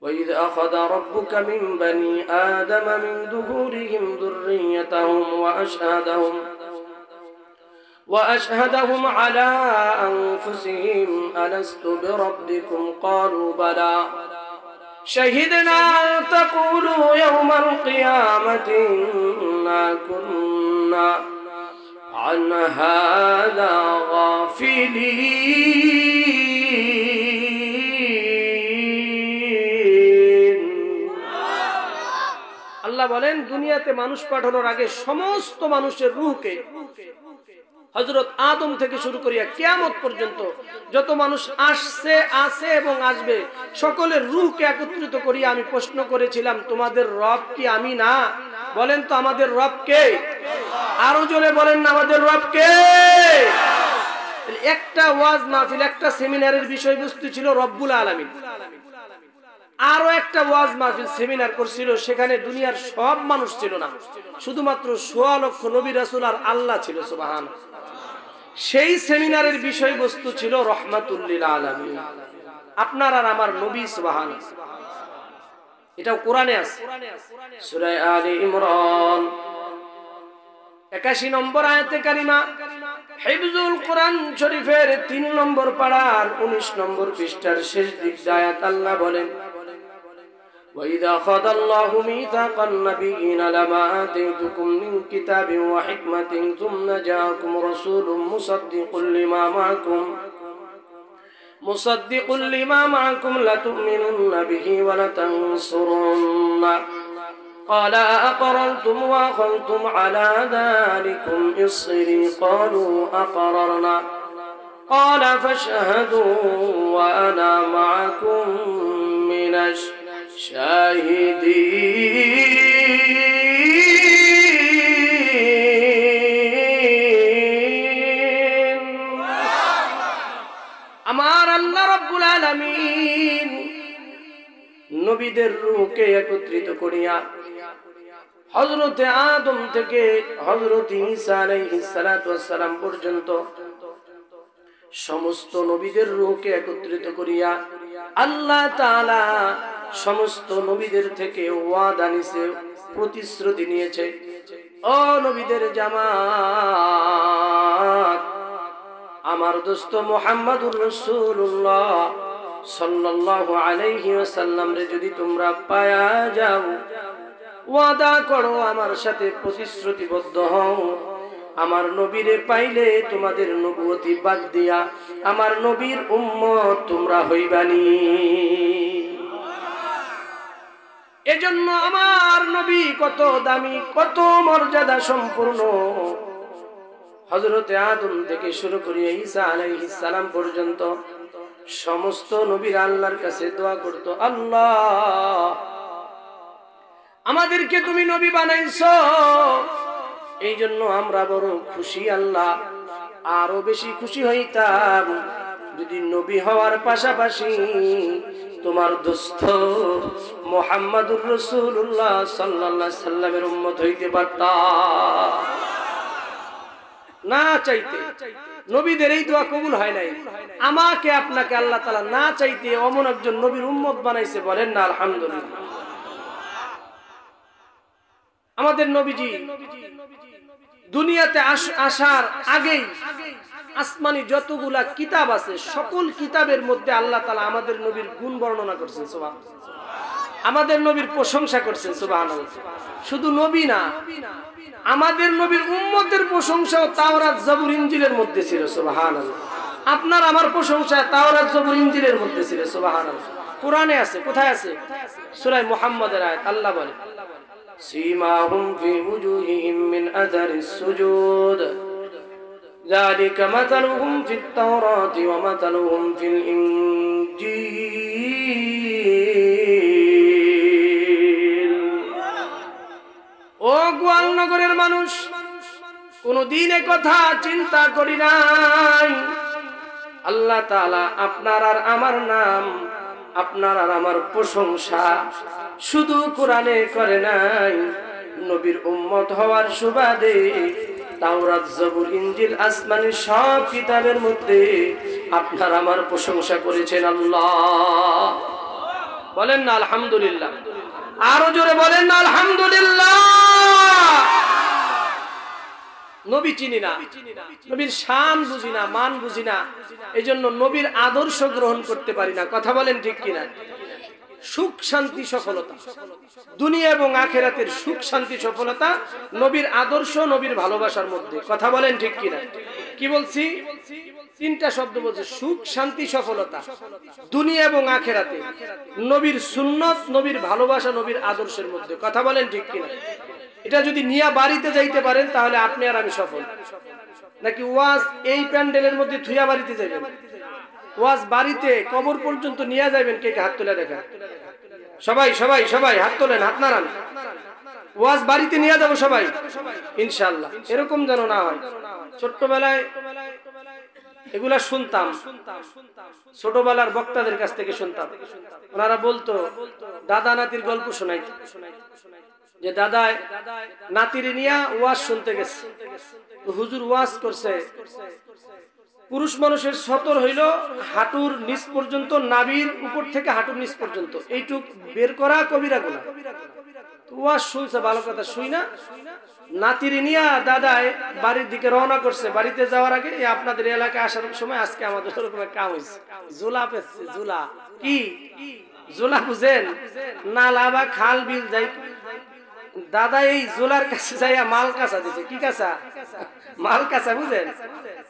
وإذ أخذ ربك من بني آدم من ظهورهم ذريتهم وأشهدهم على أنفسهم ألست بربكم قالوا بلى شهدنا أن تقولوا يوم القيامة إنا كنا عن هذا غافلين আল্লাহ বলেন দুনিয়াতে মানুষ পাঠানোর আগে সমস্ত মানুষের রূহকে হযরত আদম থেকে শুরু করিয়া কিয়ামত পর্যন্ত যত মানুষ আসছে আছে এবং আসবে সকলের রূহকে একত্রিত করিয়া আমি প্রশ্ন করেছিলাম তোমাদের রব কি আমি না? বলেন তো আমাদের রব কে? আরো জোরে বলেন না আমাদের রব কে? একটা ওয়াজ মাহফিল একটা সেমিনারের বিষয়বস্তু ছিল রব্বুল আলামিন। আরো একটা ওয়াজ মাহফিল সেমিনার করছিল, সেখানে দুনিয়ার সব মানুষ ছিল না, শুধুমাত্র ১৬ লক্ষ নবী রাসূল আর আল্লাহ ছিল সুবহানাল্লাহ। সেই সেমিনারের বিষয়বস্তু ছিল রহমাতুল লিল আলামিন, আপনার আর আমার নবী সুবহানাল্লাহ। এটাও কোরআনে আছে, সূরা আলে ইমরান ৮১ নম্বর আয়াতে কারিমা, হিফজুল কোরআন শরীফের ৩ নম্বর পারার ১৯ নম্বর পৃষ্ঠার শেষ দিক আয়াত আল্লাহ বলেন, وَإِذَا أَخَذَ اللَّهُ مِيثَاقَ النَّبِيِّينَ لَمَا آتَيْتُكُم مِّن كِتَابٍ وَحِكْمَةٍ ثُمَّ جَاءَكُمْ رَسُولٌ مُصَدِّقٌ لِّمَا مَعَكُمْ لَتُؤْمِنُنَّ بِهِ وَلَتَنصُرُنَّهُ قَالَ أَأَقْرَرْتُمْ وَأَخَذْتُمْ عَلَىٰ ذَٰلِكُمْ إِصْرِي قَالُوا أَقْرَرْنَا قَالَ فَاشْهَدُوا وَأَنَا مَعَكُم مِّنَ الشاهدين আমার আল্লাহ রাব্বুল আলামিন নবীদের রূহকে একত্রিত করিয়া হযরত আদম থেকে হযরত ঈসা আলাইহিস সালাতু ওয়াস সালাম পর্যন্ত সমস্ত নবীদের রূহকে একত্রিত করিয়া আল্লাহ তাআলা সমস্ত নবীদের থেকে ওয়াদা নিছে, প্রতিশ্রুতি নিয়েছে। ও নবীদের জামাত, আমার দোস্ত মুহাম্মদুর রাসূলুল্লাহ সাল্লাল্লাহু আলাইহি ওয়াসাল্লাম রে যদি তোমরা পায়া যাও, ওয়াদা করো আমার সাথে প্রতিশ্রুতিবদ্ধ হও, আমার নবীরে পাইলে তোমাদের নবুয়তি বাদ দিয়া আমার নবীর উম্মত তোমরা হইবানি। এজন্য আমার নবী কত দামি, কত মর্যাদা সম্পূর্ণ। হযরতে আদম থেকে শুরু করে ঈসা আলাইহিস সালাম পর্যন্ত সমস্ত নবীরা আল্লাহর কাছে দোয়া করত, আল্লাহ আমাদেরকে তুমি নবী বানাইছো, এই জন্য আমরা বড় খুশি। আল্লাহ আরো বেশি খুশি হইতাম যদি নবী হওয়ার পাশাপাশি তোমার দোস্ত মুহাম্মদুর রাসূলুল্লাহ সাল্লাল্লাহু আলাইহি সাল্লামের উম্মত হইতে পারতাম। না চাইতে নবীদের এই দোয়া কবুল হয় নাই, আমাকে আপনাকে আল্লাহ তাআলা না চাইতে অমন একজন নবীর উম্মত বানাইছে, বলেন না আলহামদুলিল্লাহ। আমাদের নবীজি দুনিয়াতে আসার আগেই আসমানি যতগুলা কিতাব আছে সকল কিতাবের মধ্যে আল্লাহ তাআলা আমাদের নবীর গুণ বর্ণনা করছেন, সুবহানাল্লাহ। আমাদের নবীর প্রশংসা করছেন, সুবহানাল্লাহ। শুধু নবী না, আমাদের নবীর উম্মতের প্রশংসাও তাওরাত জবুর ইনজিলের মধ্যে ছিল, সুবহানাল্লাহ। আপনার আমার প্রশংসা তাওরাত জবুর ইনজিলের মধ্যে ছিল, সুবহানাল্লাহ। কোরআনে আছে, কোথায় আছে? সূরা মুহাম্মদের আয়াত, আল্লাহ বলে সীমাহুম ফি ওয়ুজুহিহিম মিন আযারিস সুজুদ যালিকা মাতালুহুম ফিত তাওরাতি ওয়া মাতালুহুম ফিল ইনজিল। ও গোয়ালনগরের মানুষ, কোনদিন এ কথা চিন্তা করি নাই আল্লাহ তাআলা আপনার আর আমার নাম, আপনার আর আমার প্রশংসা শুধু কোরআনে করে নাই, নবীর উম্মত হওয়ার সুবাদে তাওরাত জবুর ইনজিল আসমানি সব কিতাবের মধ্যে আপনার আমার প্রশংসা করেছেন আল্লাহ। বলেন না আলহামদুলিল্লাহ, আরো জোরে বলেন না আলহামদুলিল্লাহ। নবী চিনি না, নবীর শান বুঝি না, মান বুঝি না, এই জন্য নবীর আদর্শ গ্রহণ করতে পারি না। কথা বলেন ঠিক কিনা? সুখ শান্তি সফলতা, দুনিয়া এবং আখেরাতের সুখ শান্তি সফলতা নবীর আদর্শ, নবীর ভালোবাসার মধ্যে। কথা বলেন ঠিক কিনা? কি বলছি? তিনটা শব্দ বলছে, সুখ শান্তি সফলতা, দুনিয়া এবং আখেরাতে নবীর সুন্নত, নবীর ভালোবাসা, নবীর আদর্শের মধ্যে। কথা বলেন ঠিক কিনা? এটা যদি নিয়ে বাড়িতে যাইতে পারেন তাহলে আপনি আর আমি সফল। নাকি ওয়াজ এই প্যান্ডেলের মধ্যে থুয়া বাড়িতে যাবেন? ওয়াজ বাড়িতে কবর পর্যন্ত নিয়ে যাবেন? কে কে হাত তুলে দেখা? সবাই সবাই সবাই হাত তোলেন, হাত নাড়ান। ওয়াজ বাড়িতে নিয়ে যাবো সবাই ইনশাআল্লাহ। এরকম যেন না হয়। ছোট্টবেলায় এগুলা শুনতাম, ছোটবেলার বক্তাদের কাছ থেকে শুনতাম। ওনারা বলতো, দাদা নাতির গল্প শোনাইতো, যে দাদায় নাতিরে নিয়ে ওয়াজ শুনতে গেছে। তো হুজুর ওয়াজ করছে, পুরুষ মানুষের সতর হইল হাঁটুর নিচ পর্যন্ত, নাভির উপর থেকে হাঁটুর নিচ পর্যন্ত, এইটুক বের করা কবিরা গুনাহ। ওয়াজ শুনছে, ভালো কথা শুই না, নাতিরে নিয়ে দাদায় বাড়ির দিকে রওনা করছে। বাড়িতে যাওয়ার আগে আপনাদের এলাকায় আসার সময় আজকে আমাদের ওরকম কাম হয়েছে, জোলা পেছে। জোলা কি? জোলা বুঝেন? নালা বা খাল বিল যাই, দাদা এই জোলার কাছে যাইয়া মাল কাঁচা দিছে। কি কাঁচা? মাল কাঁচা। বুঝেন?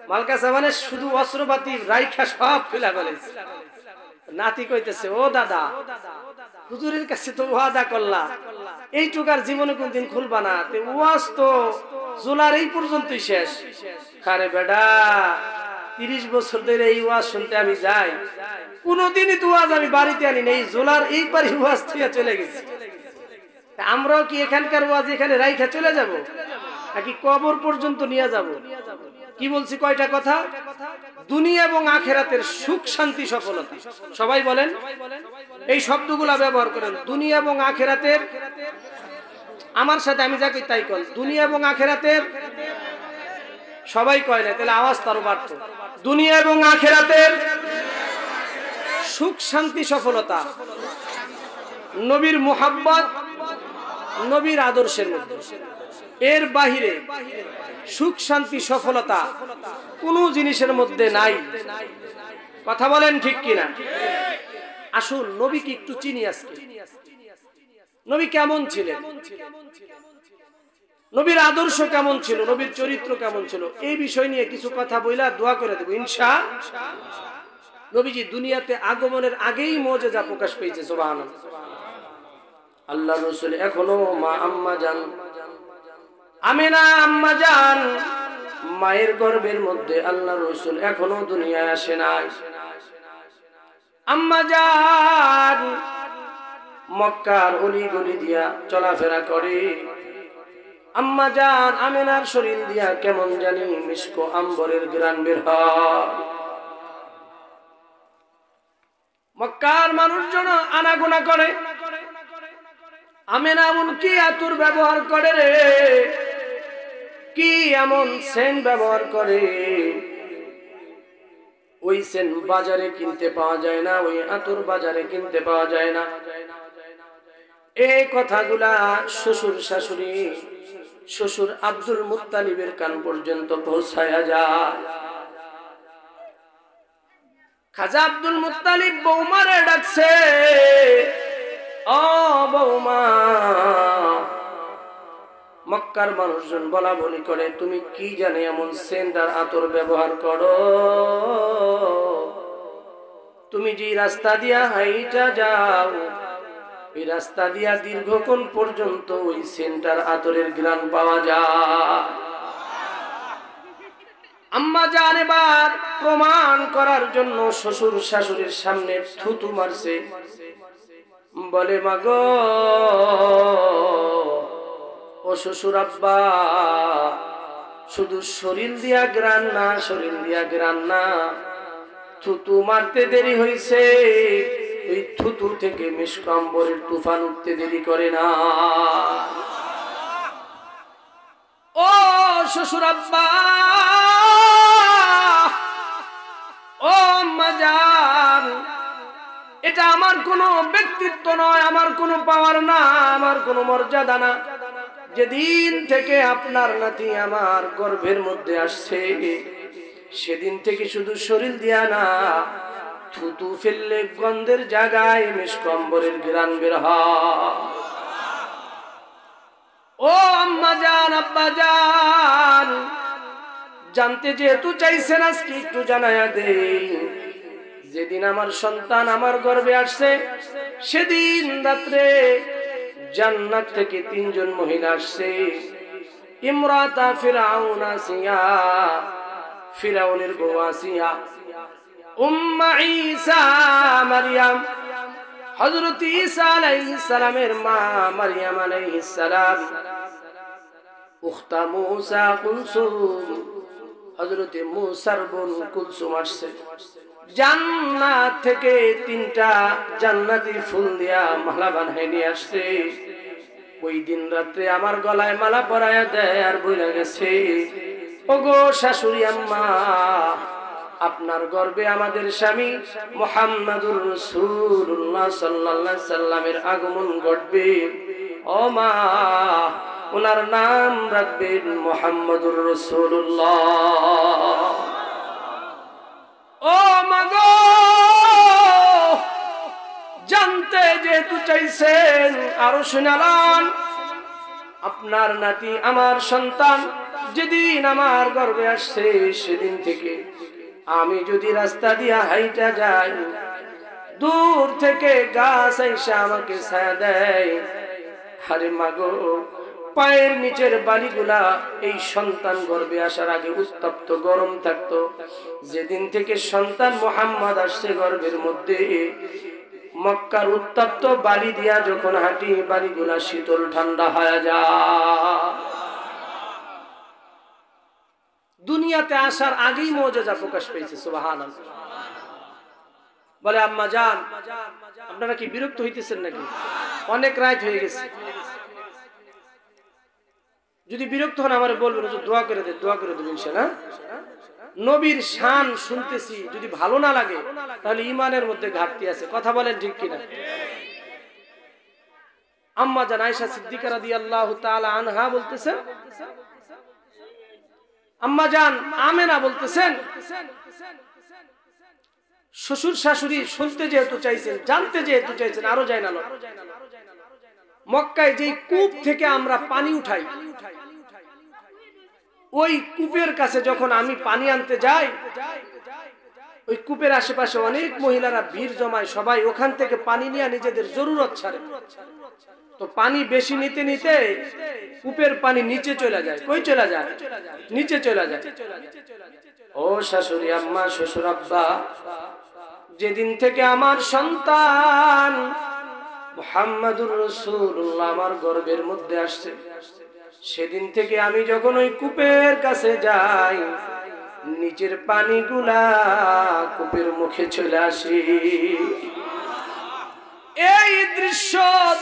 মাল কাঁচা মানে শুধু অস্ত্রপাতি রাইখা সব ফেলা ফেলেছে। নাতি কইতেছে, ও দাদা, হুজুরের কাছে তো ওয়াদা করলা এইটুকার জীবনে কোনদিন খুলবা না, ওয়াজ তো জোলার এই পর্যন্তই শেষ। আরে বেডা, 30 বছর ধরে এই ওয়াজ শুনতে আমি যাই, কোনদিনই তো ওয়াজ আমি বাড়িতে আনি নেই, জোলার এই পারি ওয়াজ থেকে চলে গেছে। আমরাও কি এখানকার ওয়াজ এখানে রাইখা চলে যাব, নাকি কবর পর্যন্ত নিয়ে যাব? কি বলছি? কয়টা কথা? দুনিয়া এবং আখেরাতের সুখ শান্তি সফলতা। সবাই বলেন, এই শব্দগুলা ব্যবহার করেন। দুনিয়া এবং আখেরাতের, আমার সাথে আমি যা কই তাই কল। দুনিয়া এবং আখেরাতের, সবাই কয় না, তাহলে আওয়াজ তারও বাড়ত। দুনিয়া এবং আখেরাতের সুখ শান্তি সফলতা নবীর মুহাব্বত, নবীর আদর্শের মধ্যে। এর বাহিরে সুখ শান্তি সফলতা কোন জিনিসের মধ্যে নাই। কথা বলেন ঠিক কিনা? আসুন নবীকে একটু চিনি আজকে। নবী কেমন ছিলেন, নবীর আদর্শ কেমন ছিল, নবীর চরিত্র কেমন ছিল, এই বিষয় নিয়ে কিছু কথা বইলা দোয়া করে দেব ইনশাআল্লাহ। নবীজি দুনিয়াতে আগমনের আগেই মুজিজা প্রকাশ পেয়েছে। সুবহানাল্লাহ। আল্লাহ রাসূল এখনো মা আম্মা জান আমিনা আম্মা জান মায়ের গর্ভের মধ্যে আল্লাহ রাসূল এখনো দুনিয়ায় আসে নাই। আম্মা জান মক্কার অলি গলি দিয়া চলাফেরা করে। আম্মা জান আমিনার শরীর দিয়া কেমন জানি মিষ্ক আম্বরের ঘ্রাণ বের হয়। মক্কার মানুষজন আনাগোনা করে, আমিনা এমন কি আতুর ব্যবহার করে রে, কি এমন সেন ব্যবহার করে, ওই সেন বাজারে কিনতে পাওয়া যায় না, ওই আতুর বাজারে কিনতে পাওয়া যায় না। এই কথাগুলা শ্বশুর শাশুড়ি, শ্বশুর আব্দুল মুত্তালিবের কান পর্যন্ত পৌঁছায়া যায়। খাজা আব্দুল মুত্তালিব বৌমারে ডাকছে, ও বৌমা। মক্কার মানুষজন বলা বলি করে, তুমি কি জানে এমন সেন্টার আতর ব্যবহার করো, তুমি যে রাস্তা দিয়া হাইটা যাও, এই রাস্তা দিয়া দীর্ঘক্ষণ পর্যন্ত ওই সেন্টার আতরের ঘ্রাণ পাওয়া যায়। আম্মা জান এবার প্রমাণ করার জন্য শ্বশুর শাশুড়ির সামনে থুতু মারছে, বলে মাগো ও শ্বশুর আব্বা, শুধু শরীর দিয়া ঘ্রাণ না, শরীর দিয়া ঘ্রাণ না, থুতু মারতে দেরি হইছে, ওই থুতু থেকে মিষ্ক আম্বরের তুফান উঠতে দেরি করে না। ও শ্বশুর আব্বা, ও আম্মা জান, এটা আমার কোনো ব্যক্তিত্ব নয়, আমার কোনো পাওয়ার না, আমার কোনো মর্যাদা না। যেদিন থেকে আপনার নাতি আমার গর্ভের মধ্যে আসছে সেদিন থেকে শুধু শরীর দিয়া না, থুতু ফেললে গন্ধের জায়গায় মিষ্কম্বরের ঘ্রাণ বের হয়। ও আম্মা জান, আব্বা জান, জানতে যেহেতু চাইছেন আজকে একটু জানায়া দেই, যেদিন আমার সন্তান আমার গর্ভে আসছে সেদিন রাত্রে জান্নাত থেকে 3 জন মহিলা আসছে। ইমরাতা ফিরাউন আসিয়া, ফিরাউনের বউ আসিয়া, উম্মা ঈসা মারইয়াম, হযরত ঈসা আলাইহিস সালামের মা মারইয়াম আলাইহিস সালাম, উখতা মূসা কুলসুম, হযরত মূসার বোন কুলসুম আসছে। জান্নাত থেকে 3টা জান্নাতি ফুল দিয়া মালা বানায় নিয়ে আসছে। ওই দিন রাত্রে আমার গলায় মালা পরায়া দেয় আর বইলা গেছে, ওগো শাশুড়ি আম্মা, আপনার গর্ভে আমাদের স্বামী মুহাম্মাদুর রাসূলুল্লাহ সাল্লাল্লাহু আলাইহি সাল্লামের আগমন ঘটবে। ও মা, ওনার নাম রাখবেন মুহাম্মাদুর রাসূলুল্লাহ। ও মাগো, জানতে যেহেতু চাইছেন আরো শুনালাম, আপনার নাতি আমার সন্তান যেদিন আমার গর্ভে আসছে সেদিন থেকে আমি যদি রাস্তা দিয়া হাইটা যাই, দূর থেকে গাছ আইসা আমাকে ছায়া দেয়। আরে মাগো, পায়ের নিচের বালিগুলা এই সন্তান গর্ভে আসার আগে উত্তপ্ত গরম থাকতো। যেদিন থেকে সন্তান মুহাম্মদ আসছে গর্ভের মধ্যে, মক্কার উত্তপ্ত বালি দিয়া যখন হাঁটি, বালিগুলা শীতল ঠান্ডা হয়ে যায়। দুনিয়াতে আসার আগেই মুজিজা প্রকাশ পেয়েছে। সুবহানাল্লাহ। বলে আম্মা জান, আপনারা কি বিরক্ত হইতেছেন নাকি? অনেক রাত হয়ে গেছে। যদি বিরক্ত হন আমারে বলবেন, দোয়া করে দেন, দোয়া করে দেবেন ইনশাআল্লাহ। নবীর শান শুনতেছি, যদি ভালো না লাগে তাহলে ঈমানের মধ্যে ঘাটতি আছে। কথা বলেন ঠিক কিনা? আম্মা জান আয়েশা সিদ্দিকা রাদিয়াল্লাহু তাআলা আনহা বলতেছেন, আম্মা জান আমেনা বলতেছেন, শ্বশুর শাশুড়ি শুনতে যেহেতু চাইছেন, জানতে যেহেতু চাইছেন, আরো যায় না, মক্কায় যেই কূপ থেকে আমরা পানি উঠাই, ওই কূপের কাছে যখন আমি পানি আনতে যাই, ওই কূপের আশেপাশে অনেক মহিলারা ভিড় জমায়, সবাই ওখান থেকে পানি নিয়ে নিজেদের জরুরত ছাড়ে। তো পানি বেশি নিতে নিতে কূপের পানি নিচে চলে যায়। কই চলে যায়? নিচে চলে যায়। ও শাশুড়ি আম্মা, শ্বশুর আব্বা, যেদিন থেকে আমার সন্তান মুহাম্মাদুর রাসূলুল্লাহ আমার গর্ভের মধ্যে আসছে, সেদিন থেকে আমি যখন ওই কূপের কাছে যাই, নিচের পানিগুলা কূপের মুখে চলে আসে। এই দৃশ্য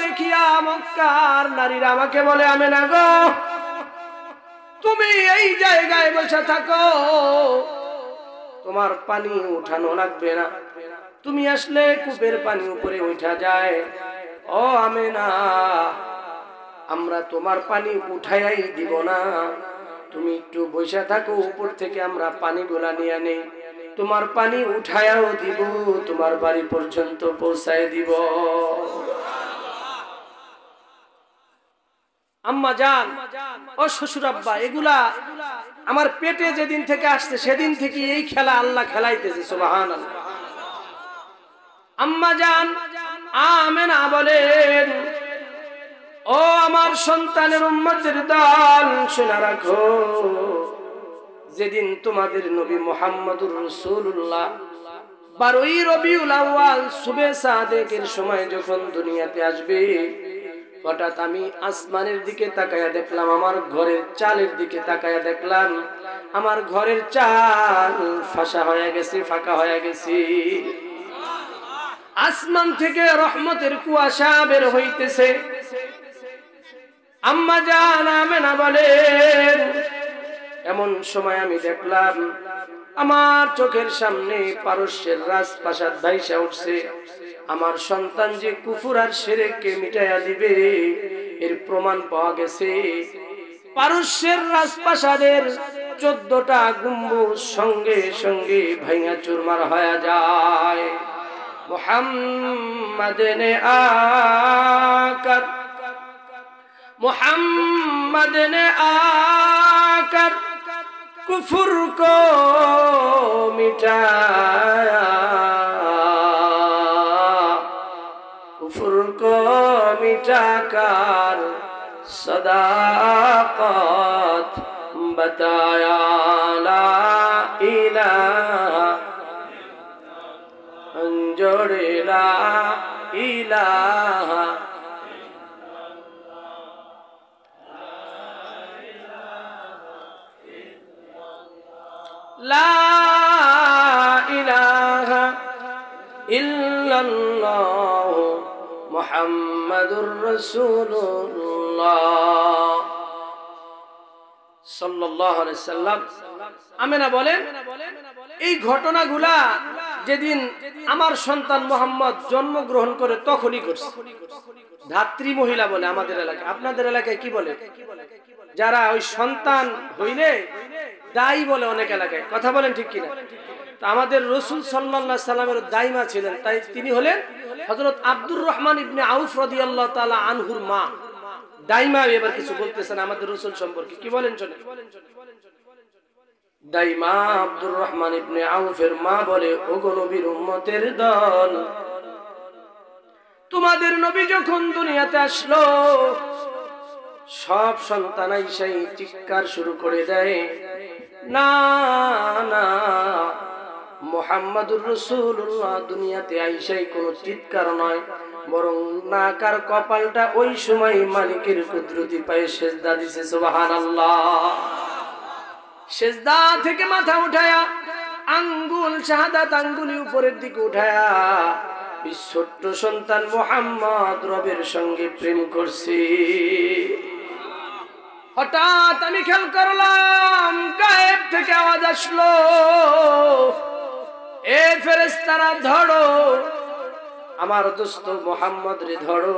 দেখিয়া মক্কার নারীরা আমাকে বলে, আমেনা গো, তুমি এই জায়গায় বসে থাকো, তোমার পানি উঠানো লাগবে না, তুমি আসলে কূপের পানি উপরে উঠা যায়। ও আমেনা, আমরা তোমার পানি উঠাই দিব না, তুমি একটু বসে থাকো, উপর থেকে আমরা পানিগুলা নিয়ে নেই, তোমার পানি উঠায়াও দিব, তোমার বাড়ি পর্যন্ত পৌঁছায় দিব। আম্মা জান, ও শ্বশুর আব্বা, এগুলা আমার পেটে যেদিন থেকে আসছে সেদিন থেকে এই খেলা আল্লাহ খেলাইতেছে। সুবহানাল্লাহ। আম্মা জান আমেনা বলেন, ও আমার সন্তানের উম্মতের দল, শুনে রাখো, যেদিন তোমাদের নবী মুহাম্মদুর রাসূলুল্লাহ 12ই রবিউল আউয়াল সুবে সাদেকের সময় যখন দুনিয়াতে আসবে, হঠাৎ আমি আসমানের দিকে তাকায়া দেখলাম, আমার ঘরের চালের দিকে তাকায়া দেখলাম, আমার ঘরের চাল ফাঁসা হয়ে গেছে, ফাঁকা হয়ে গেছে। আসমান থেকে রহমতের কুয়াশা বের হইতেছে। আম্মা জান আমেনা বলেন, এমন সময় আমি দেখলাম আমার চোখের সামনে পারস্যের রাজপ্রাসাদ ভাইসা উঠছে। আমার সন্তান যে কুফর আর শিরককে মিটাইয়া দিবে এর প্রমাণ পাওয়া গেছে। পারস্যের রাজপ্রাসাদের 14টা গম্বুজ সঙ্গে সঙ্গে ভাঙা চুরমার হয়ে যায়। মুহাম্মাদে নে আকার, মুহাম্মাদে নে आकर कुफर को मिटाया, कुफर को मिटाकर सदाकत बताया। ला इलाहा अंजोड़े ला इलाहा ला इलाहा इल्लल्लाह मुहम्मदुर रसूलुल्लाह সাল্লাল্লাহু আলাইহি সাল্লাম। আমিনা বলেন, এই ঘটনাগুলা যেদিন আমার সন্তান মুহাম্মদ জন্মগ্রহণ করে তখনই করছে। ধাত্রী মহিলা বলে আমাদের এলাকায়, আপনাদের এলাকায় কি বলে? যারা ওই সন্তান হইলে দাই বলে অনেক এলাকায়, কথা বলেন ঠিক কিনা? তো আমাদের রাসূল সাল্লাল্লাহু আলাইহি সাল্লামের দাইমা ছিলেন, তাই তিনি হলেন হযরত আব্দুর রহমান ইবনে আউফ রাদিয়াল্লাহু তাআলা আনহুর মা। দাইমা এবার কিছু বলতেছেন আমাদের রাসূল সম্পর্কে, কি বলেন চলে? দাইমা আব্দুর রহমান ইবনে আউফের মা বলে, ওগো নবীর উম্মতের দল, তোমাদের নবী যখন দুনিয়াতে আসলো সব সন্তান আইসাই চিৎকার শুরু করে দেয়, না না মুহাম্মাদুর রাসূলুল্লাহ দুনিয়াতে আইসাই কোনো চিৎকার নয়, বরং নাকার কপালটা ওই সময় মালিকের কুদরতি পায়ে সেজদা দিছে। সুবহানাল্লাহ। সেজদা থেকে মাথা উঠায়া আঙ্গুল শাহাদাত আঙ্গুলি উপরের দিকে উঠায়া এই ছোট্ট সন্তান মুহাম্মদ রবের সঙ্গে প্রেম করছে। হঠাৎ আমি খেয়াল করলাম গায়েব থেকে আওয়াজ আসলো, এ ফেরেশতারা ধরো আমার দোস্ত মুহাম্মদ রে, ধরো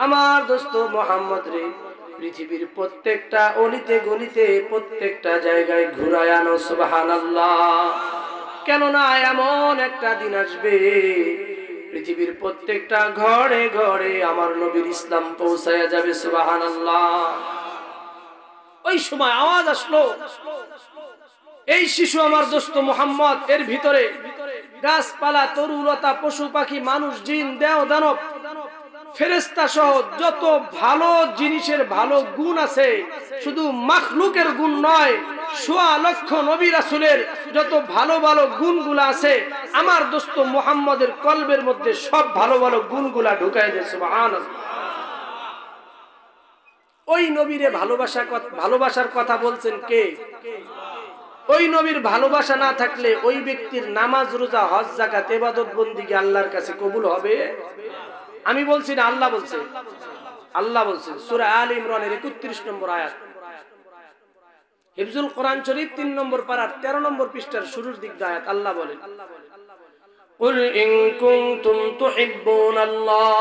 আমার দোস্ত মুহাম্মদ রে, পৃথিবীর প্রত্যেকটা অলিতে গলিতে প্রত্যেকটা জায়গায় ঘুরায় আনো। সুবহানাল্লাহ। কেননা এমন একটা দিন আসবে পৃথিবীর প্রত্যেকটা ঘরে ঘরে আমার নবীর ইসলাম পৌঁছায়া যাবে। সুবহানাল্লাহ। ওই সময় আওয়াজ আসলো, এই শিশু আমার দোস্ত মুহাম্মদ, এর ভিতরে গাছপালা তরুলতা পশু পাখি মানুষ জিন দেও দানব ফেরেশতা সহ যত ভালো জিনিসের ভালো গুণ আছে, শুধু মাখলুকের গুণ নয়, ১৬ লক্ষ নবী রাসূলের যত ভালো ভালো গুণগুলা আছে আমার দোস্ত মুহাম্মদের কলবের মধ্যে সব ভালো ভালো গুণগুলা ঢুকায় দেয়। সুবহানাল্লাহ। ওই নবীরে ভালোবাসার কথা বলছেন কে? ওই নবীর ভালোবাসা না থাকলে ওই ব্যক্তির নামাজ রোজা হজ যাকাত ইবাদত বন্দেগী আল্লাহর কাছে কবুল হবে? আমি বলছি না, আল্লাহ বলছে। আল্লাহ বলছেন সূরা আলে ইমরানের ৩১ নম্বর আয়াত, হিফজুল কোরআন শরীফ ৩ নম্বর পারার ১৩ নম্বর পৃষ্ঠার শুরুর দিক আয়াত। আল্লাহ বলেন, কুল ইন কুনতুম তুহিব্বুনাল্লাহ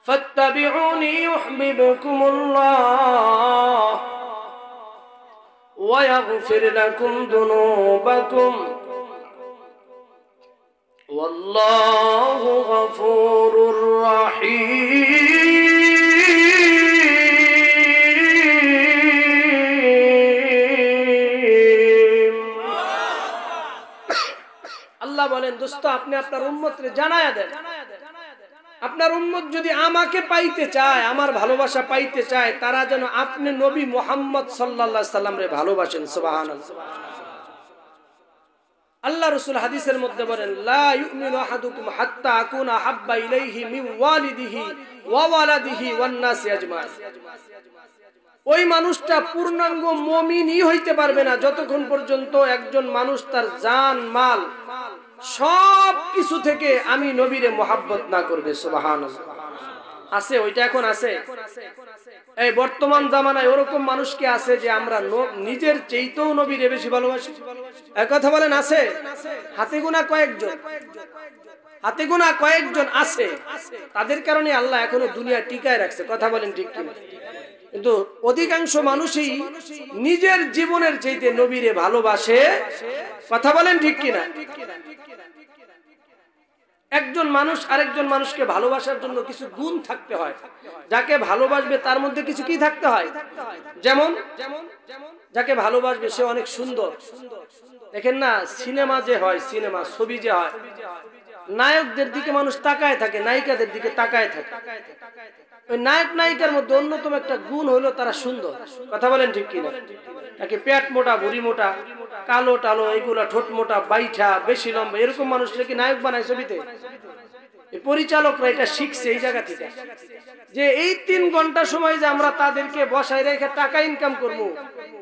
ফাত্তাবিউনি ইউহিব্বুকুমুল্লাহ ওয়া ইয়াগফির লাকুম যুনুবাকুম ওয়াল্লাহু গফুরুর রহিম। আল্লাহ বলেন, দোস্ত আপনি আপনার উম্মতকে জানায়া দেন, আপনার উম্মত যদি আমাকে পাইতে চায়, আমার ভালোবাসা পাইতে চায়, তারা যেন আপনি নবী মুহাম্মদ সাল্লাল্লাহু আলাইহি সাল্লাম রে ভালোবাসেন। সুবহানাল্লাহ। আল্লাহ রাসূল হাদিসের মধ্যে বলেন, লা ইউমিনু আহাদুকুম হাত্তা আকুনা হাব্বা ইলাইহি মিন ওয়ালিদিহি ওয়া ওয়ালাদিহি ওয়ান নাসি আজমাইন। ওই মানুষটা পূর্ণাঙ্গ মুমিনই হইতে পারবে না যতক্ষণ পর্যন্ত একজন মানুষ তার জান মাল সব কিছু থেকে আমি নবীরে মুহাব্বত না করবে। সুবহানাল্লাহ। আছে, ওইটা এখন আছে। এই বর্তমান জামানায় ওরকম মানুষ কি আছে যে আমরা নিজের চাইতেও নবীরে বেশি ভালোবাসি? এক কথা বলেন, আছে? হাতে গোনা কয়েকজন, হাতে গোনা কয়েকজন আছে। তাদের কারণে আল্লাহ এখনো দুনিয়া টিকায় রাখছে। কথা বলেন ঠিক কি? কিন্তু অধিকাংশ মানুষই নিজের জীবনের চাইতে নবীরে ভালোবাসে। কথা বলেন ঠিক কিনা? একজন মানুষ আরেকজন মানুষকে ভালোবাসার জন্য কিছু গুণ থাকতে হয়। যাকে ভালোবাসবে তার মধ্যে কিছু কি থাকতে হয়? যেমন যাকে ভালোবাসবে সে অনেক সুন্দর। দেখেন না, সিনেমা যে হয়, সিনেমা ছবি যে হয়, নায়কদের দিকে মানুষ তাকায় থাকে, নায়িকাদের দিকে তাকায় থাকে। ওই নায়ক নায়িকার মধ্যে অন্যতম একটা গুণ হলো তারা সুন্দর। কথা বলেন ঠিক কিনা? তাকে পেট মোটা, ভুড়ি মোটা, কালো টালো, এগুলা ঠোঁট মোটা, বাইঠা, বেশি লম্বা, এরকম মানুষকে কি নায়ক বানায় ছবিতে? পরিচালকরা এটা শিখছে এই জায়গা থেকে, যে এই 3 ঘন্টা সময় যে আমরা তাদেরকে বসায় রেখে টাকা ইনকাম করব,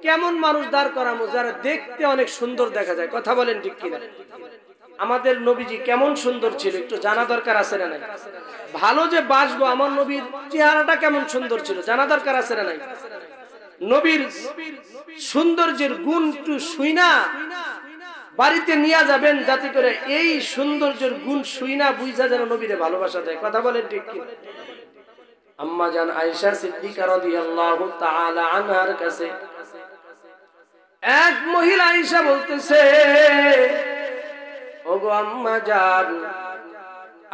কেমন মানুষ দাঁড় করামো যারা দেখতে অনেক সুন্দর দেখা যায়। কথা বলেন ঠিক কিনা? আমাদের নবীজি কেমন সুন্দর ছিল একটু জানা দরকার আছে না নাই? ভালো যে বাসবো, আমার নবীর চেহারাটা কেমন সুন্দর ছিল জানা দরকার আছে না নাই? নবীর সৌন্দর্যের গুণ একটু শুইনা বাড়িতে নিয়ে যাবেন, যাতে করে এই সৌন্দর্যের গুণ শুইনা বুঝা যেন নবীরে ভালোবাসা যায়। কথা বলেন ঠিক কি? আম্মা জান আয়েশা সিদ্দিকা রাদিয়াল্লাহু তাআলা আনহার কাছে এক মহিলা আয়েশা বলতেছে, ওগো আম্মা জান,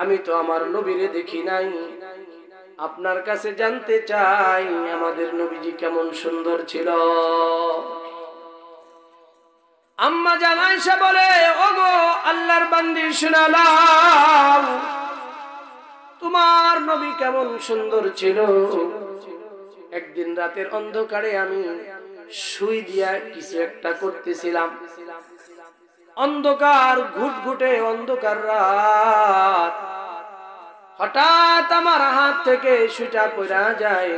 আমি তো আমার নবীরে দেখি নাই, আপনার কাছে জানতে চাই আমাদের নবীজি কেমন সুন্দর ছিল। আম্মা জান আয়েশা বলে, ওগো আল্লাহর বান্দি শুনালাম, তোমার নবী কেমন সুন্দর ছিল। একদিন রাতের অন্ধকারে আমি সুই দিয়া কিছু একটা করতেছিলাম, অন্ধকার ঘুটঘুটে অন্ধকার রাত, হঠাৎ আমার হাত থেকে সুইটা পড়া যায়,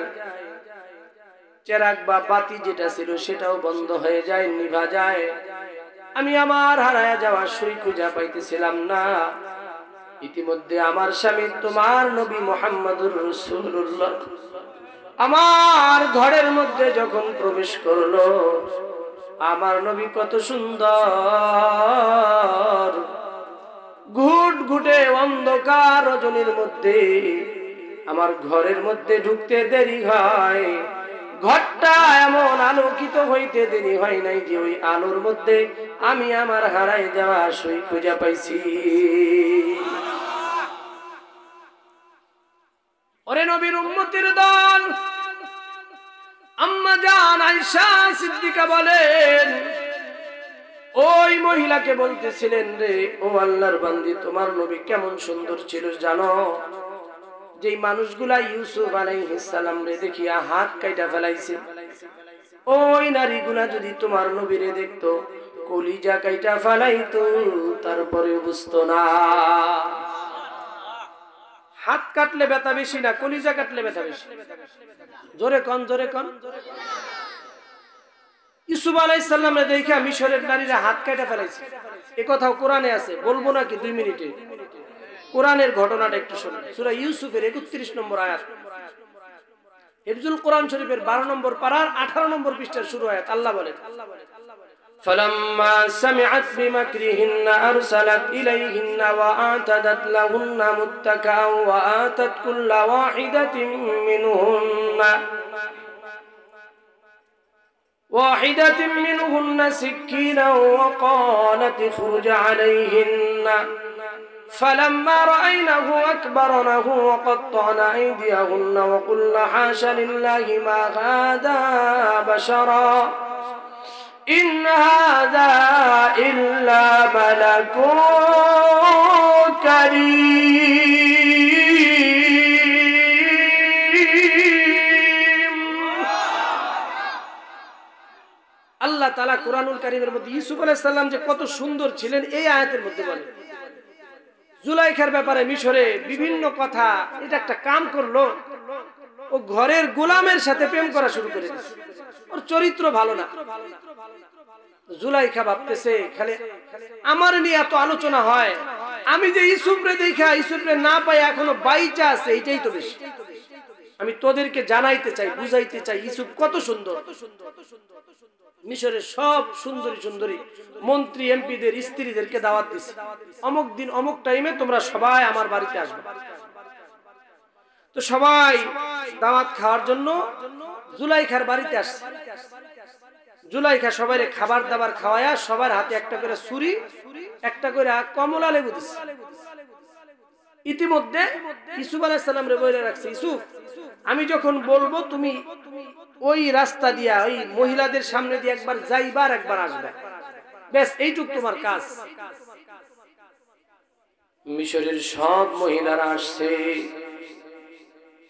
চেরাগ বা বাতি যেটা ছিল সেটাও বন্ধ হয়ে যায়, নিভা যায়। আমি আমার হারায়া যাওয়া সুই খুঁজে পাইতেছিলাম না। ইতিমধ্যে আমার স্বামী তোমার নবী মুহাম্মদুর রাসূলুল্লাহ আমার ঘরের মধ্যে যখন প্রবেশ করলো, আমার নবী কত সুন্দর, ঘুটঘুটে অন্ধকার রজনীর মধ্যে আমার ঘরের মধ্যে ঢুকতে দেরি হয়, ঘরটা এমন আলোকিত হইতে দেরি হয় নাই যে ওই আলোর মধ্যে আমি আমার হারাই যাওয়া সুই খুঁজে পাইছি। ওরে নবীর উম্মতের দল, আম্মা জান আয়েশা সিদ্দিকা বলেন, ওই মহিলাকে বলতেছিলেন, রে ও আল্লাহর বান্দি, তোমার নবী কেমন সুন্দর ছিল জানো? যেই মানুষগুলা ইউসুফ আলাইহিস সালাম রে দেখিয়া হাত কাইটা ফেলাইছে, ওই নারীগুলা যদি তোমার নবীরে দেখতো কলিজা কাইটা ফেলাইতো, তারপরে বুঝতো না। হাত কাটলে ব্যথা বেশি না, কলিজা কাটলে ব্যথা বেশি। জোরে কন, জোরে কন। ইউসুফ আলাইহিস সালামরে দেখা মিশরের নারীরা হাত কাটা ফেলাইছে, এই কথাও কোরআনে আছে, বলবো নাকি 2 মিনিটে? কোরআনের ঘটনাটা একটু শুনুন। সূরা ইউসুফের 31 নম্বর আয়াত, হিফজুল কোরআন শরীফের 12 নম্বর পারার 18 নম্বর পৃষ্ঠার শুরু আয়াত। আল্লাহ বলেন, فلما سمعت بمكرهن أرسلت إليهن وأعتدت لهن متكئا وآتت كل واحدة منهن سكينا وقالت اخرج عليهن فلما رأينه أكبرنه وقطعن أيديهن وقلن حاش لله ما هذا بشرا إن هذا إلا ملك كريم। আল্লাহ তাআলা কুরআনুল কারীমের মধ্যে ইউসুফ আলাইহিস সালাম যে কত সুন্দর ছিলেন এই আয়াতের মধ্যে বলেন। জুলাইখার ব্যাপারে মিশরে বিভিন্ন কথা, এটা একটা কাম করলো, ও ঘরের গোলামের সাথে প্রেম করা শুরু করে দিয়েছে, ওর চরিত্র ভালো না। জুলাইখা ভাবতেছে, খালি আমার নিয়ে এত আলোচনা হয়, আমি যে ইউসুফরে দেখা ইউসুফরে না পাই এখনো বাইচা আছে, এইটাই তো বেশি। আমি তোদেরকে জানাইতে চাই, বুঝাইতে চাই ইউসুফ কত সুন্দর। মিশরের সব সুন্দরী সুন্দরী মন্ত্রী এমপিদের স্ত্রীদেরকে দাওয়াত দিছে, অমুক দিন অমুক টাইমে তোমরা সবাই আমার বাড়িতে আসবে। তো সবাই দাওয়াত খাওয়ার জন্য জুলাইখার বাড়িতে আসছে। জুলাইখা সবাইরে খাবার দাবার খাওয়ায়া সবার হাতে একটা করে ছুরি, একটা করে কমলা লেবু দিছে। ইতিমধ্যে ইউসুফ আলাইহিস সালাম রে বলে রাখছে, ইউসুফ আমি যখন বলবো তুমি ওই রাস্তা দিয়া ওই মহিলাদের সামনে দিয়ে একবার যাইবার একবার আসবে, ব্যাস এইটুক তোমার কাজ। মিশরের সব মহিলারা আসছে,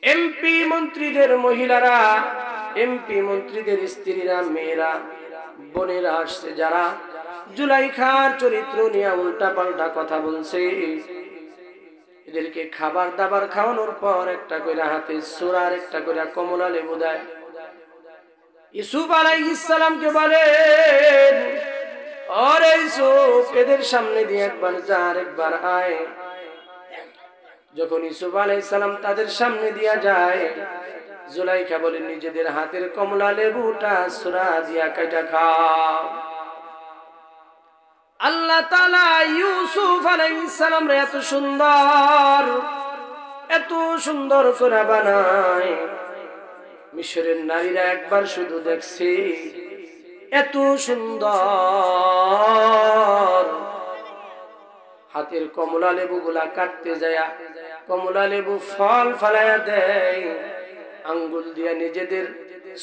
এমপি মন্ত্রীদের মহিলারা, এমপি মন্ত্রীদের স্ত্রীরা, মেয়েরা, বোনেরা আসছে, যারা জুলাইখার চরিত্র নিয়ে উল্টা পাল্টা কথা বলছে। এদেরকে খাবার দাবার খাওয়ানোর পর একটা করে হাতে সূরার একটা করে কমলা লেবু দেয়। ইউসুফ আলাইহিস সালামকে বলেন, আরে ইউসুফ এদের সামনে দিয়ে একবার যা, আরেকবার আয়। যখন ইউসুফ আলাইহিস সালাম তাদের সামনে দিয়া যায়, জুলাইখা বলে নিজেদের হাতের কমলা লেবুটা সূরা দিয়া কাটা খাও। আল্লাহ তাআলা ইউসুফ আলাইহিস সালাম রে এত সুন্দর করে বানায়, মিশরের নারীরা একবার শুধু দেখছে এত সুন্দর। হাতের কমলা লেবু গুলা কাটতে যায়, কমলা লেবু ফল ফালায়া দেয়, আঙ্গুল দিয়া নিজেদের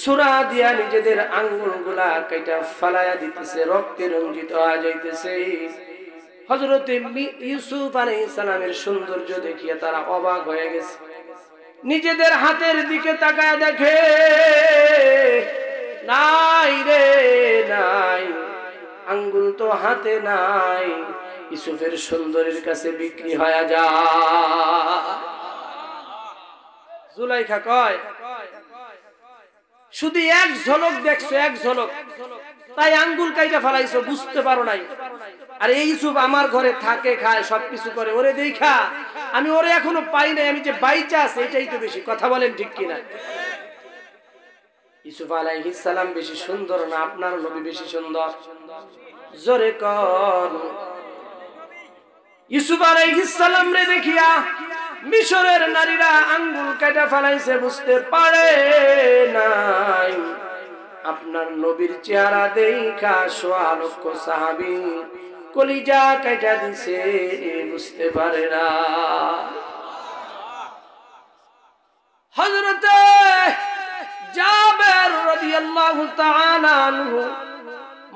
সূরা দিয়া নিজেদের আঙ্গুল গুলা কাইটা ফালায়া দিতেছে, রক্তে রঞ্জিত হয়ে যাইতেছে। হযরত ইউসুফ আলাইহিস সালামের সৌন্দর্য দেখিয়া তারা অবাক হয়ে গেছে। নিজেদের হাতের দিকে তাকায় দেখে, নাই রে নাই, আঙ্গুল তো হাতে নাই। ইউসুফের সুন্দরের কাছে বিক্রি হয়ে যায়। জুলাইখা কয়, শুধু এক ঝলক দেখছো, এক ঝলক, তাই আঙ্গুল কাইটা ফেলাইছো, বুঝতে পারো নাই। আর এই ইউসুফ আমার ঘরে থাকে, খায়, সবকিছু করে, ওরে দেখা আমি ওরে এখনো পাই নাই, আমি যে বাইচা আছে এটাই তো বেশি। কথা বলেন ঠিক কিনা? ইউসুফ আলাইহিস সালাম বেশি সুন্দর না আপনার নবী বেশি সুন্দর? জোরে কর। ইউসুফ আলাইহিস সালাম রে দেখিয়া মিশরের নারীরা আঙ্গুল কাটা ফেলাইছে, বুঝতে পারে নাই। আপনার নবীর চেহারা দেখা সোয়া লক্ষ সাহাবী কলিজা কাটা দিছে, বুঝতে পারে না। হযরত জাবের রাদিয়াল্লাহু তাআলা আনহু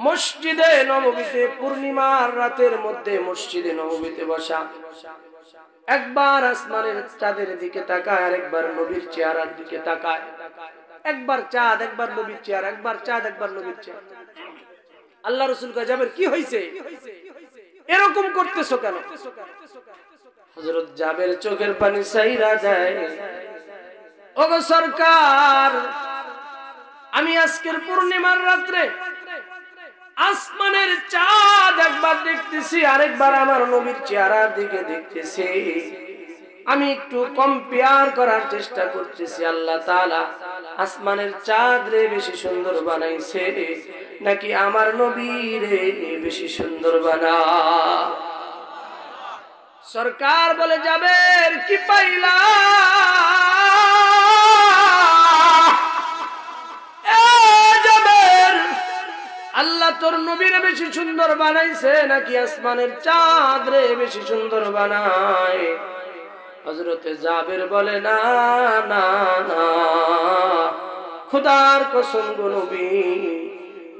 মসজিদে নববীতে পূর্ণিমার রাতের মধ্যে মসজিদে নববীতে বসা, একবার আসমানের চাঁদের দিকে তাকায়, আর একবার নবীর চেহারার দিকে তাকায়। একবার চাঁদ, একবার নবীর চেহারা, একবার চাঁদ, একবার নবীর চেহারা। আল্লাহ রাসূল কয়, জাবের কি হইছে, এরকম করতেছো কেন? হযরত জাবের চোখের পানি ছাইরা যায়, ওগো সরকার, আমি আজকের পূর্ণিমার রাত্রে আসমানের চাঁদ একবার দেখতেছি, আরেকবার আমার নবীর চেহারার দিকে দেখতেছি। আমি একটু কম্পেয়ার করার চেষ্টা করতেছি, আল্লাহ তাআলা আসমানের চাঁদ রে বেশি সুন্দর বানাইছে নাকি আমার নবী রে বেশি সুন্দর বানা? সরকার বলে, জাবের কি পাইলা? আল্লাহ তোর নবীরে বেশি সুন্দর বানাইছে নাকি আসমানের চাঁদ রে বেশি সুন্দর বানায়? হযরতে জাবের বলে, না না না, খোদার কসম গো নবী,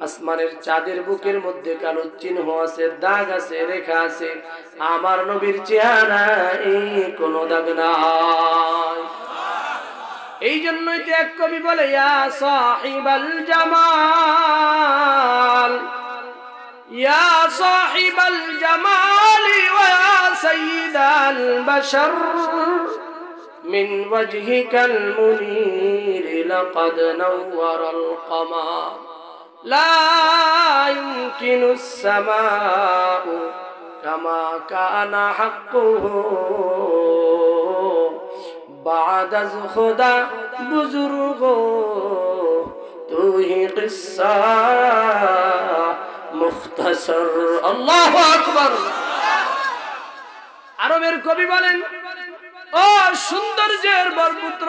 আসমানের চাঁদের বুকের মধ্যে কালো চিহ্ন আছে, দাগ আছে, রেখা আছে, আমার নবীর চেহারায় কোনো দাগ নাই। এই জন্যই তো এক কবি বলে, ইয়া সাহিবাল জামাল, ইয়া সাহিবাল জামালি ওয়া সাইয়্যিদাল বাশার, মিন ওয়াজহিকাল মুনীর লাকাদ নাওয়ারাল কমার, লা ইউমকিনুস সামাউ কামা কানা হাক্কুহু বাদাজ খুদা बुजुर्गो तू ही किस्सा मुख्तसर। अल्लाहु আকবার। আরবের কবি বলেন, ও সৌন্দর্যের বরপুত্র,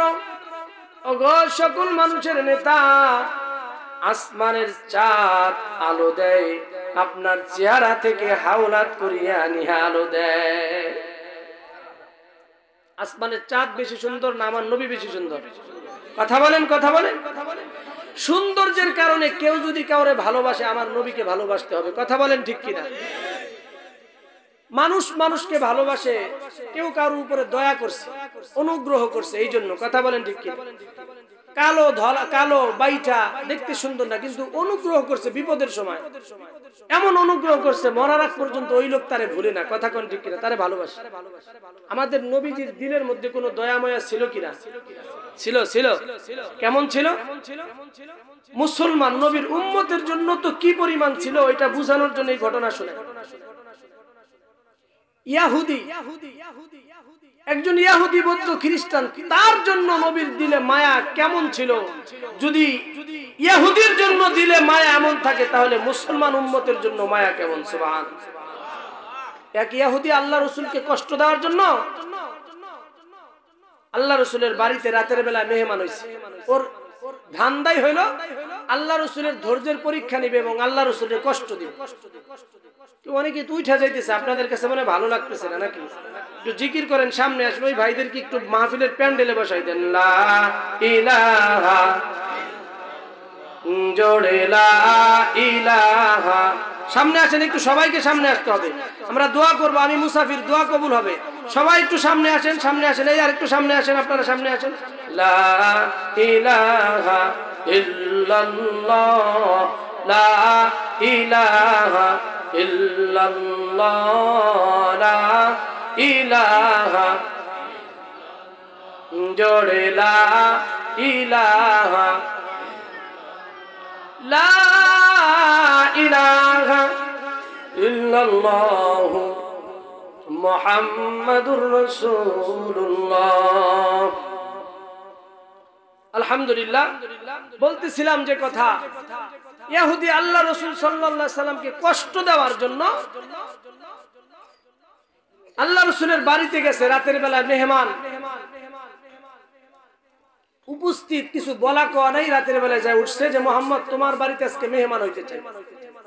ও গো সকল মানুষের নেতা, আসমানের চাঁদ আলো দেয়, আপনার চেহারা থেকে হাওলাত করিয়া নিহা আলো দেয়। আসমানের চাঁদ বেশি সুন্দর না আমার নবী বেশি সুন্দর? কথা বলেন, কথা বলেন। সৌন্দর্যের কারণে কেউ যদি কাউরে ভালোবাসে, আমার নবীকে ভালোবাসতে হবে। কথা বলেন ঠিক কিনা? মানুষ মানুষকে ভালোবাসে, কেউ কারোর উপরে দয়া করছে, অনুগ্রহ করছে, এই জন্য। কথা বলেন ঠিক কিনা? কালো ধলা, কালো বাইটা দেখতে সুন্দর না, কিন্তু অনুগ্রহ করছে বিপদের সময়, এমন অনুগ্রহ করছে মরার আগ পর্যন্ত ওই লোক তারে ভুলে না। কথা কোন ঠিক কিনা? তারে ভালোবাসে। আমাদের নবীজির দিলের মধ্যে কোনো দয়াময়া ছিল কিনা? ছিল, ছিল। কেমন ছিল? মুসলমান নবীর উম্মতের জন্য তো কি পরিমাণ ছিল, এটা বুঝানোর জন্য এই ঘটনা শুনে। ইয়াহুদি, একজন ইয়াহুদি বৌদ্ধ খ্রিস্টান, তার জন্য নবীর দিলে মায়া কেমন ছিল? যদি ইয়াহুদির জন্য দিলে মায়া এমন থাকে, তাহলে মুসলমান উম্মতের জন্য মায়া কেমন? সুবহানাল্লাহ। এক ইয়াহুদি আল্লাহ রাসূলকে কষ্ট দেওয়ার জন্য আল্লাহ রাসূলের বাড়িতে রাতের বেলা মেহমান হইছে। ওর ধান্দাই হইল আল্লাহ রাসূলের ধৈর্যের পরীক্ষা নিবে এবং আল্লাহ রাসূলের কষ্ট দিবে। তো অনেকে তো উঠা যাইতেছে, আপনাদের কাছে মনে ভালো লাগতেছে না নাকি? একটু জিকির করেন, সামনে আসবে। ওই ভাইদেরকে একটু মাহফিলের প্যান্ডেলে বসাই দেন। লা ইলাহা, জোরে লা ইলাহা। সামনে আসেন, একটু সবাইকে সামনে আসতে হবে। আমরা দোয়া করব, আমি মুসাফির, দোয়া কবুল হবে। সবাই একটু সামনে আসেন, সামনে আসেন। এই আর একটু সামনে আসেন, আপনারা সামনে আসেন। লা ইলাহা ইল্লাল্লাহ, লা ইলাহা ইল্লাল্লাহ, লা ইলাহা, জোরে লা ইলাহা, লা ইলাহা ইল্লাল্লাহ মুহাম্মাদুর রাসূলুল্লাহ। আলহামদুলিল্লাহ। বলতেছিলাম যে কথা, ইহুদি আল্লাহ রাসূল সাল্লাল্লাহু আলাইহি সাল্লামকে কষ্ট দেওয়ার জন্য আল্লাহ রাসূলের বাড়িতে গেছে। রাতের বেলা মেহমান উপস্থিত, কিছু বলা কোয়া নাই, রাতের বেলা যায় উঠছে যে মুহাম্মদ তোমার বাড়িতে আজকে মেহমান হইতে চাই।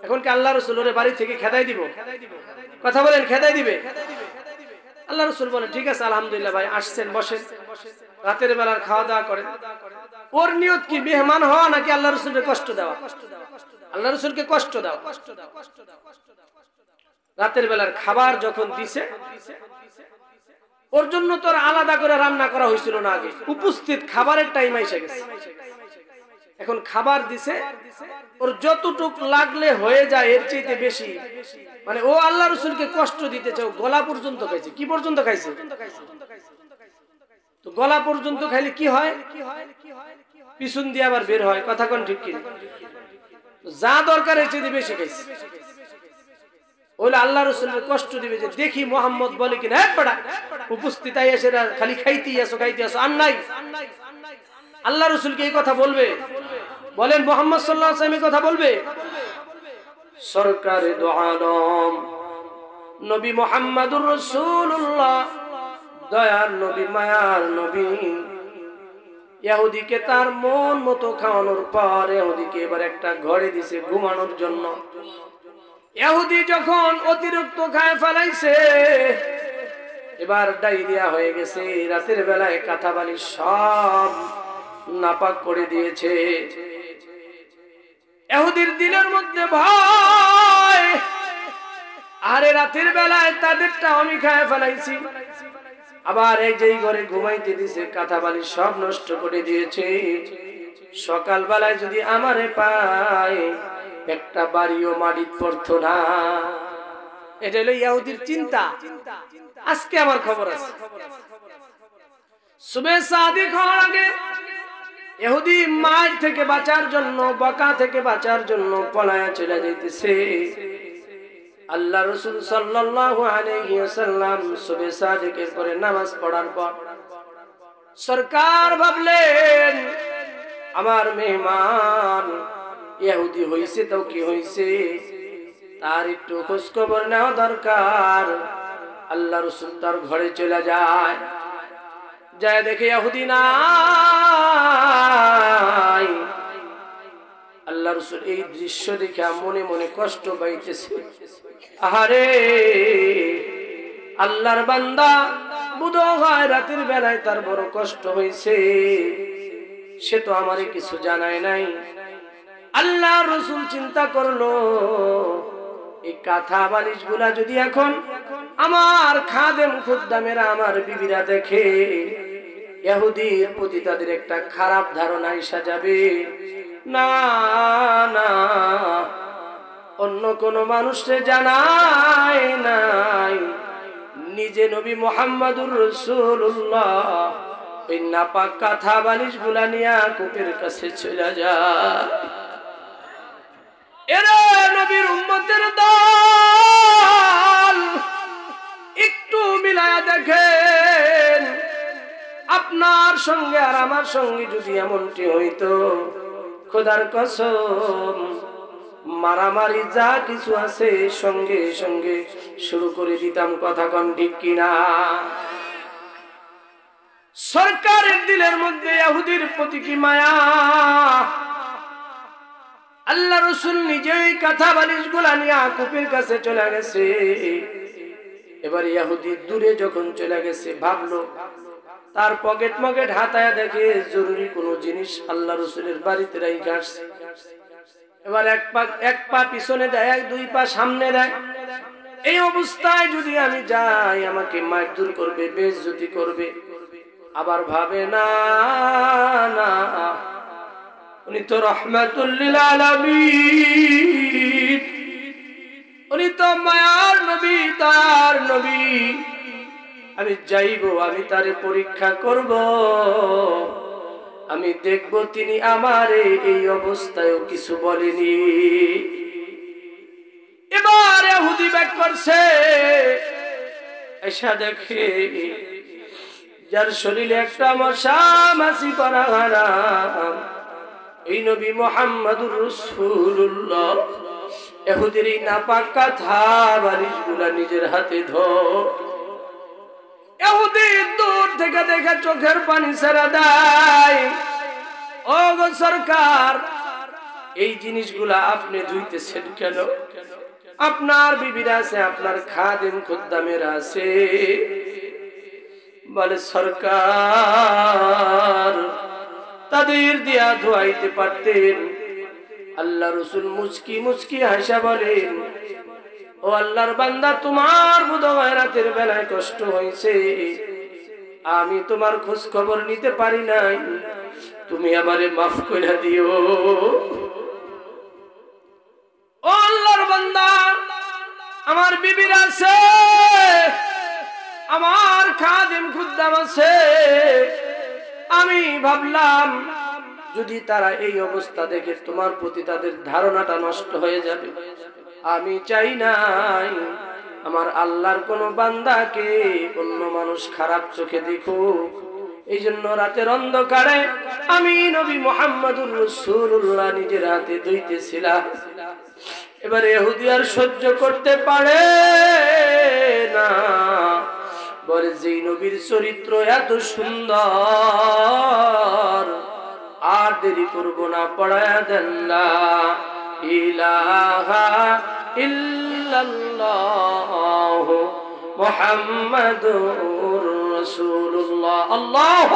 এখন কি আল্লাহ রাসূল ওর বাড়ি থেকে খেদাই দিব? কথা বলেন, খেদাই দিবে? আল্লাহ রাসূল বলে ঠিক আছে, আলহামদুলিল্লাহ ভাই আসছেন, বসেন, রাতের বেলার খাওয়া দাওয়া করেন। ওর নিয়ত কি মেহমান হওয়া নাকি আল্লাহ রাসূলকে কষ্ট দেওয়া? আল্লাহ রাসূলকে কষ্ট দেওয়া। রাতের বেলার খাবার যখন দিছে, ওর জন্য তো আলাদা করে রান্না করা হয়েছিল না, আগে উপস্থিত খাবারের টাইম এসে গেছে। এখন খাবার দিছে, ওর যতটুক লাগলে হয়ে যায়, এর চাইতে বেশি মানে ও আল্লাহ রাসূলকে কষ্ট দিতে চাও। গলা পর্যন্ত খাইছে। কি পর্যন্ত খাইছে? তো গলা পর্যন্ত খাইলে কি হয়? পিছন দিয়ে আবার বের হয়। কথা কোন ঠিক কিনা? যা দরকার এর চাইতে বেশি খাইছে। ওইলে আল্লাহ রাসূলের কষ্ট দিবে যে দেখি মুহাম্মদ বলে কিনা, হ্যাঁ বড়া উপস্থিত এসে খালি খাইতেই আসো, খাইতে আসো, আর নাই। আল্লাহ রাসূলকে এই কথা বলবে? বলেন মুহাম্মদ সাল্লাল্লাহু আলাইহি ওয়াসাল্লাম এই কথা বলবে? সরকারে দো আলম নবী মুহাম্মদুর রাসূলুল্লাহ, দয়ার নবী, মায়ার নবী, ইহুদিকে তার মন মতো খাওয়ানোর পর ইহুদিকে এবার একটা ঘরে দিছে ঘুমানোর জন্য। ইহুদি যখন অতিরিক্ত খায় ফেলাইছে, এবার ডায়রিয়া হয়ে গেছে। রাতের বেলায় কাঁথা বালিশ সব নাপাক করে দিয়েছে। ইহুদির দিলের মধ্যে ভয়, আরে রাতের বেলায় তাদেরটা আমি খায় ফেলাইছি, আবার এই যেই ঘরে ঘুমাইতে দিছে কাঁথা বালিশ সব নষ্ট করে দিয়েছে। সকাল বেলায় যদি আমারে পায়, একটা বাড়িও মাটির পড়তো না। এটা হলো ইহুদির চিন্তা। আজকে আমার খবর আছে, সুবে সাদিক হওয়ার আগে ইহুদি মার থেকে বাঁচার জন্য, বকা থেকে বাঁচার জন্য পলায়া চলে যাইতেছে। আল্লাহ রাসূল সাল্লাল্লাহু আলাইহি ওয়াসাল্লাম সুবে সাদিকের পরে নামাজ পড়ার পর সরকার ভাবলেন আমার মেহমান ইহুদি হইছে তো কি হইছে, তার একটু খোঁজ খবর নেওয়া দরকার। আল্লাহ রাসূল তার ঘরে চলে যায়, যায় দেখে ইহুদি নাই। আল্লাহ রাসূল এই দৃশ্য দেখে মনে মনে কষ্ট পাইতেছে। আহারে, আল্লাহর বান্দা বুধবার রাতের বেলায় তার বড় কষ্ট হয়েছে, সে তো আমারে কিছু জানায় নাই। আল্লাহ রাসূল চিন্তা করলো, এই কাঁথা বালিশ গুলা যদি এখন আমার খাদেম খুদ্দামেরা আমার বিবিরা দেখে, ইহুদির প্রতি তাদের একটা খারাপ ধারণা এসে যাবে। না না, অন্য কোন মানুষকে জানায় নাই, নিজে নবী মুহাম্মদুর রাসূলুল্লাহ ওই নাপাক কাঁথা বালিশ গুলা নিয়ে কূপের কাছে চলে যায়। এরা নবীর উম্মতের দল, একটু মিলায়া দেখেন, আপনার সঙ্গে আর আমার সঙ্গে যদি এমনটি হইতো, খোদার কসম মারামারি যা কিছু আছে সঙ্গে সঙ্গে শুরু করে দিতাম। কথা কোন ঠিক কিনা? সরকারের দিলের মধ্যে ইহুদির প্রতি কি মায়া! আল্লাহ রাসূল নিজেই কাঁথা বালিশ গুলা নিয়ে কূপের কাছে চলে গেছে। এবার ইহুদি দূরে যখন চলে গেছে, ভাবলো তার পকেট মকেট হাতায় দেখে জরুরি কোনো জিনিস আল্লাহ রাসূলের বাড়িতে রাইখা আসছে। এবার এক পা পিছনে দেয়, দুই পা সামনে দেয়। এই অবস্থায় যদি আমি যাই আমাকে মারধর করবে, বেইজ্জতি করবে। আবার ভাবে না না, উনি তো রাহমাতুল লিল আলামিন, উনি তো মায়ার নবী, তার নবী। আমি যাইবো, আমি তারে পরীক্ষা করব, আমি দেখব তিনি আমারে এই অবস্থায়ও কিছু বলেনি। এবার ইহুদি ব্যাক করছে, এসা দেখে যার শরীরে একটা মশা মাছি পরা হারাম, এই নবী মুহাম্মদুর রাসূলুল্লাহ ইহুদির এই নাপাক কাঁথা বালিশ গুলা নিজের হাতে ধর। ইহুদি দূর থেকে দেখে চোখের পানি ছেড়ে দেয়। ও গো সরকার, এই জিনিসগুলা আপনি ধুইতেছেন কেন? আপনার বিবিরা আছে, আপনার খাদেম খুদ্দামেরা আছে। বলে সরকার, তাদের দিয়া ধোয়াইতে পারতেন। আল্লাহ রাসূল মুচকি মুচকি হাসা বলেন, ও আল্লাহর বান্দা, তোমার বুধবার রাতের বেলায় কষ্ট হয়েছে, আমি তোমার খোঁজ খবর নিতে পারি নাই, তুমি আমারে মাফ করে দিও। ও আল্লাহর বান্দা, আমার বিবির আছে, আমার খাদেম খুদ্দাম আছে, আমি ভাবলাম যদি তারা এই অবস্থা দেখে তোমার প্রতি তাদের ধারণাটা নষ্ট হয়ে যাবে। আমি চাই নাই আমার আল্লাহর কোন বান্দাকে অন্য মানুষ খারাপ চোখে দেখুক। এই জন্য রাতের অন্ধকারে আমি নবী মুহাম্মদুর রাসূলুল্লাহ নিজের হাতে ধুইতেছিলাম। এবারে ইহুদি আর সহ্য করতে পারে না, বলে যেই নবীর চরিত্র এত সুন্দর, আর দেরি করব না, পড়ায়া দেন লা ইলাহা ইল্লাল্লাহু মুহাম্মাদুর রাসূলুল্লাহ। আল্লাহু